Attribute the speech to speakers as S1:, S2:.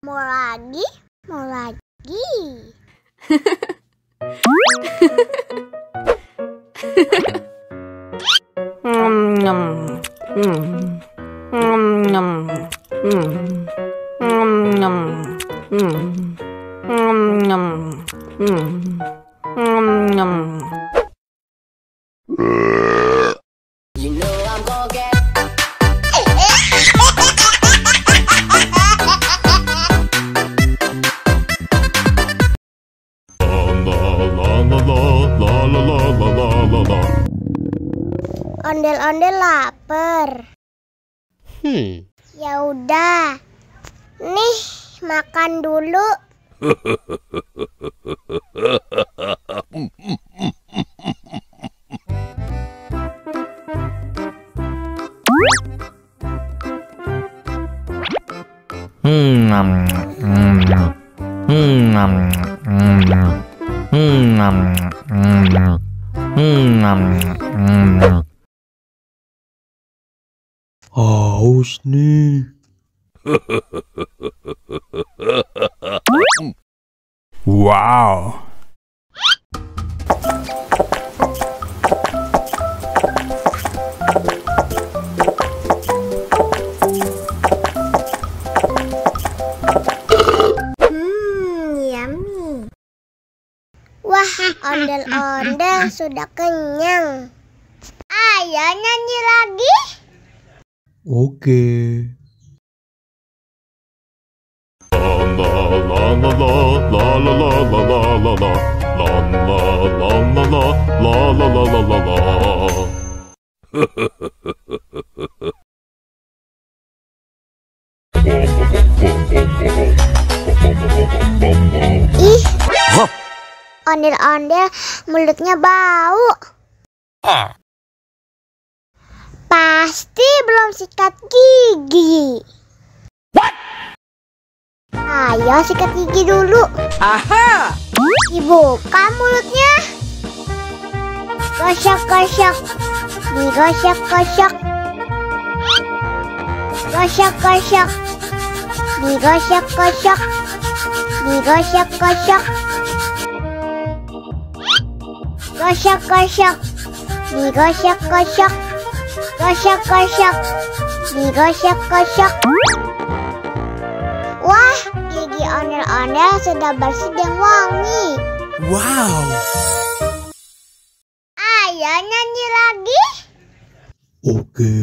S1: Mau lagi? Mau lagi?
S2: You know I'm gonna get
S1: Ondel-ondel lapar. Ya udah. Nih, makan dulu.
S3: Haus nih. Wow.
S1: Yummy. Wah, ondel-ondel sudah kenyang. Ayo nyanyi lagi.
S3: Oke.
S1: Ih, ondel-ondel mulutnya bau. Pasti belum sikat gigi. Ayo sikat gigi dulu.
S2: Aha!
S1: Dibuka mulutnya. Gosok-gosok. Digosok-gosok. Gosok-gosok. Digosok-gosok. Digosok-gosok. Gosok-gosok. Digosok-gosok. Gosok-gosok. Digosok-gosok. Wah, gigi ondel-ondel sudah bersih dan wangi.
S3: Wow.
S1: Ayo nyanyi lagi.
S3: Oke.